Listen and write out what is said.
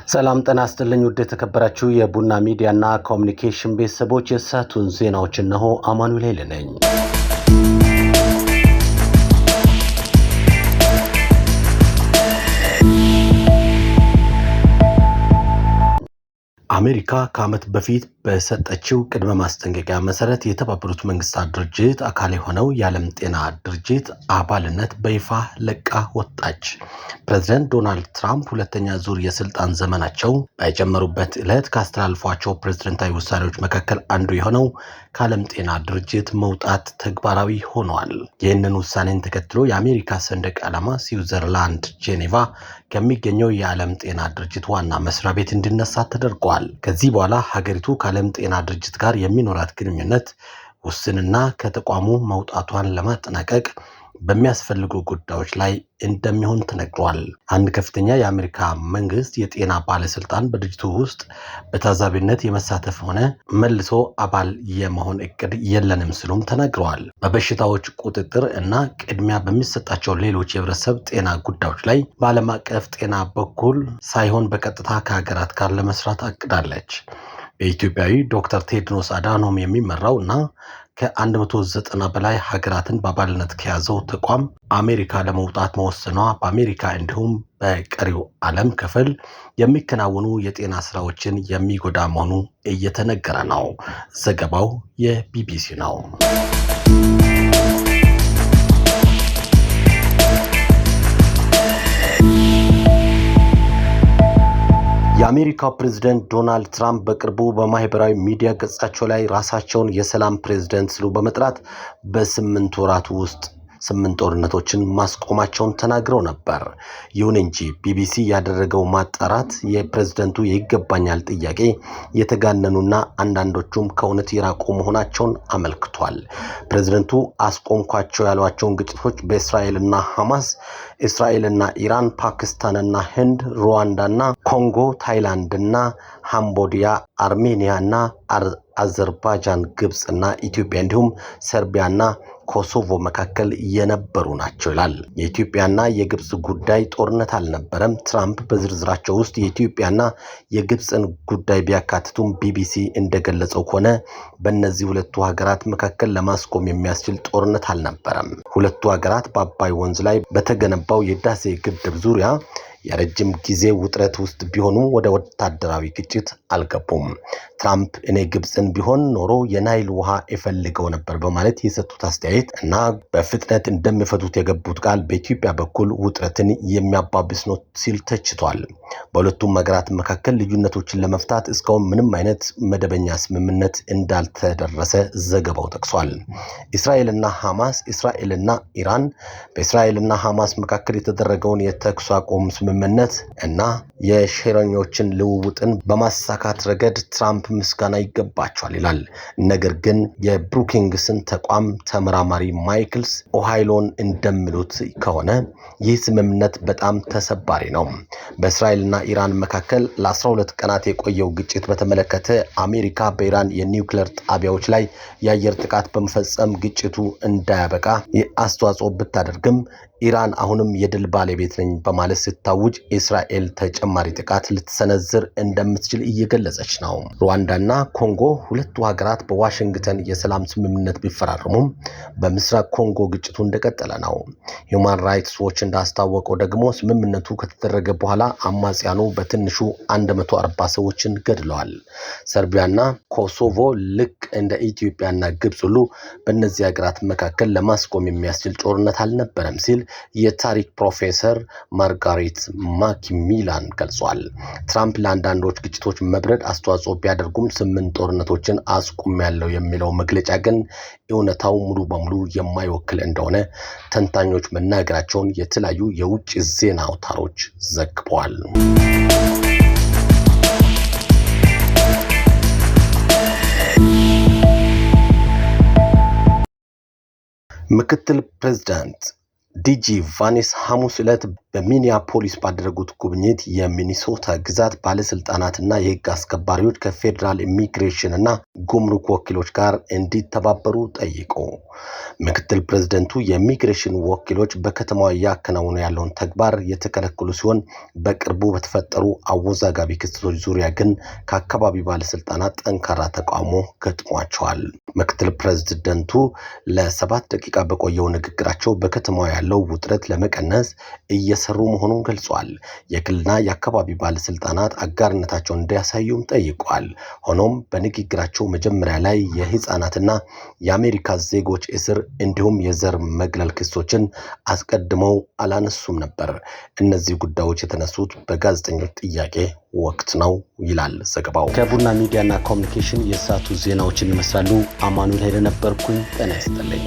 ሰላም ጤና ይስጥልኝ ውድ የተከበራችሁ የቡና ሚዲያና ኮሙኒኬሽን ቤተሰቦች የሰዓቱን ዜናዎች እነሆ አማኑኤል ኃይሌ ነኝ። አሜሪካ ከዓመት በፊት በሰጠችው ቅድመ ማስጠንቀቂያ መሰረት የተባበሩት መንግስታት ድርጅት አካል የሆነው የዓለም ጤና ድርጅት አባልነት በይፋ ለቃ ወጣች። ፕሬዝዳንት ዶናልድ ትራምፕ ሁለተኛ ዙር የስልጣን ዘመናቸው በጀመሩበት ዕለት ካስተላልፏቸው ፕሬዝዳንታዊ ውሳኔዎች መካከል አንዱ የሆነው ከዓለም ጤና ድርጅት መውጣት ተግባራዊ ሆኗል። ይህንን ውሳኔን ተከትሎ የአሜሪካ ሰንደቅ ዓላማ ስዊዘርላንድ ጄኔቫ ከሚገኘው የዓለም ጤና ድርጅት ዋና መስሪያ ቤት እንዲነሳ ተደርጓል። ከዚህ በኋላ ሀገሪቱ ከዓለም ጤና ድርጅት ጋር የሚኖራት ግንኙነት ውስንና ከተቋሙ መውጣቷን ለማጠናቀቅ በሚያስፈልጉ ጉዳዮች ላይ እንደሚሆን ተነግሯል። አንድ ከፍተኛ የአሜሪካ መንግስት የጤና ባለስልጣን በድርጅቱ ውስጥ በታዛቢነት የመሳተፍ ሆነ መልሶ አባል የመሆን እቅድ የለንም ሲሉም ተናግረዋል። በበሽታዎች ቁጥጥር እና ቅድሚያ በሚሰጣቸው ሌሎች የህብረተሰብ ጤና ጉዳዮች ላይ በዓለም አቀፍ ጤና በኩል ሳይሆን በቀጥታ ከሀገራት ጋር ለመስራት አቅዳለች። በኢትዮጵያዊ ዶክተር ቴድሮስ አዳኖም የሚመራው እና ከ190 በላይ ሀገራትን በአባልነት ከያዘው ተቋም አሜሪካ ለመውጣት መወሰኗ በአሜሪካ እንዲሁም በቀሪው ዓለም ክፍል የሚከናወኑ የጤና ስራዎችን የሚጎዳ መሆኑ እየተነገረ ነው። ዘገባው የቢቢሲ ነው። የአሜሪካው ፕሬዝዳንት ዶናልድ ትራምፕ በቅርቡ በማህበራዊ ሚዲያ ገጻቸው ላይ ራሳቸውን የሰላም ፕሬዝዳንት ሲሉ በመጥራት በ8 ወራት ውስጥ 8 ጦርነቶችን ማስቆማቸውን ተናግረው ነበር። ይሁን እንጂ ቢቢሲ ያደረገው ማጣራት የፕሬዝዳንቱ ይገባኛል ጥያቄ የተጋነኑና አንዳንዶቹም ከእውነት የራቁ መሆናቸውን አመልክቷል። ፕሬዝዳንቱ አስቆምኳቸው ያሏቸውን ግጭቶች በእስራኤልና ሐማስ፣ እስራኤልና ኢራን፣ ፓኪስታንና ህንድ፣ ሩዋንዳና ኮንጎ፣ ታይላንድና ካምቦዲያ፣ አርሜኒያና አዘርባይጃን፣ ግብጽና ኢትዮጵያ እንዲሁም ሰርቢያና ኮሶቮ መካከል የነበሩ ናቸው ይላል። የኢትዮጵያና የግብጽ ጉዳይ ጦርነት አልነበረም። ትራምፕ በዝርዝራቸው ውስጥ የኢትዮጵያና የግብጽን ጉዳይ ቢያካትቱም ቢቢሲ እንደገለጸው ከሆነ በእነዚህ ሁለቱ ሀገራት መካከል ለማስቆም የሚያስችል ጦርነት አልነበረም። ሁለቱ ሀገራት በአባይ ወንዝ ላይ በተገነባው የህዳሴ ግድብ ዙሪያ የረጅም ጊዜ ውጥረት ውስጥ ቢሆኑ ወደ ወታደራዊ ግጭት አልገቡም። ትራምፕ እኔ ግብጽን ቢሆን ኖሮ የናይል ውሃ እፈልገው ነበር በማለት የሰጡት አስተያየት እና በፍጥነት እንደሚፈቱት የገቡት ቃል በኢትዮጵያ በኩል ውጥረትን የሚያባብስ ነው ሲል ተችቷል። በሁለቱም ሀገራት መካከል ልዩነቶችን ለመፍታት እስካሁን ምንም አይነት መደበኛ ስምምነት እንዳልተደረሰ ዘገባው ጠቅሷል። እስራኤልና ሐማስ፣ እስራኤልና ኢራን በእስራኤልና ሐማስ መካከል የተደረገውን የተኩስ አቁም ስምምነት እና የእስረኞችን ልውውጥን በማሳካት ረገድ ትራምፕ ምስጋና ይገባቸዋል ይላል። ነገር ግን የብሩኪንግስን ተቋም ተመራማሪ ማይክልስ ኦሃይሎን እንደሚሉት ከሆነ ይህ ስምምነት በጣም ተሰባሪ ነው። በእስራኤልና ኢራን መካከል ለ12 ቀናት የቆየው ግጭት በተመለከተ አሜሪካ በኢራን የኒውክሌር ጣቢያዎች ላይ የአየር ጥቃት በመፈጸም ግጭቱ እንዳያበቃ አስተዋጽኦ ብታደርግም ኢራን አሁንም የድል ባለቤት ነኝ በማለት ስታውጅ እስራኤል ተጨማሪ ጥቃት ልትሰነዝር እንደምትችል እየገለጸች ነው። ሩዋንዳና ኮንጎ ሁለቱ ሀገራት በዋሽንግተን የሰላም ስምምነት ቢፈራረሙም በምስራቅ ኮንጎ ግጭቱ እንደቀጠለ ነው። ሂውማን ራይትስ ዎች እንዳስታወቀው ደግሞ ስምምነቱ ከተደረገ በኋላ አማጽያኑ በትንሹ 140 ሰዎችን ገድለዋል። ሰርቢያና ኮሶቮ ልክ እንደ ኢትዮጵያና ግብጽ ሁሉ በእነዚህ ሀገራት መካከል ለማስቆም የሚያስችል ጦርነት አልነበረም ሲል የታሪክ ፕሮፌሰር ማርጋሬት ማኪሚላን ገልጿል። ትራምፕ ለአንዳንዶች ግጭቶች መብረድ አስተዋጽኦ ቢያደርጉም 8 ጦርነቶችን አስቆሚያለሁ የሚለው መግለጫ ግን እውነታው ሙሉ በሙሉ የማይወክል እንደሆነ ተንታኞች መናገራቸውን የተለያዩ የውጭ ዜና አውታሮች ዘግበዋል። ምክትል ፕሬዝዳንት ዲጂ ቫንስ ሐሙስ ዕለት በሚኒያፖሊስ ባደረጉት ጉብኝት የሚኒሶታ ግዛት ባለስልጣናትና የህግ አስከባሪዎች ከፌዴራል ኢሚግሬሽን እና ጉምሩክ ወኪሎች ጋር እንዲተባበሩ ጠይቁ። ምክትል ፕሬዝዳንቱ የኢሚግሬሽን ወኪሎች በከተማዋ ያከናወኑ ያለውን ተግባር የተከለከሉ ሲሆን በቅርቡ በተፈጠሩ አወዛጋቢ ክስተቶች ዙሪያ ግን ከአካባቢ ባለስልጣናት ጠንካራ ተቃውሞ ገጥሟቸዋል። ምክትል ፕሬዝዳንቱ ለ7 ደቂቃ በቆየው ንግግራቸው በከተማዋ ያለው ውጥረት ለመቀነስ እየሰሩ መሆኑን ገልጿል። የክልልና የአካባቢ ባለስልጣናት አጋርነታቸውን እንዲያሳዩም ጠይቋል። ሆኖም በንግግራቸው መጀመሪያ ላይ የህፃናትና የአሜሪካ ዜጎች እስር እንዲሁም የዘር መግለል ክሶችን አስቀድመው አላነሱም ነበር። እነዚህ ጉዳዮች የተነሱት በጋዜጠኞች ጥያቄ ወቅት ነው ይላል ዘገባው። ከቡና ሚዲያና ኮሙኒኬሽን የሰዓቱ ዜናዎችን ይመስላሉ። አማኑኤል ነበርኩኝ። ጤና ይስጥልኝ።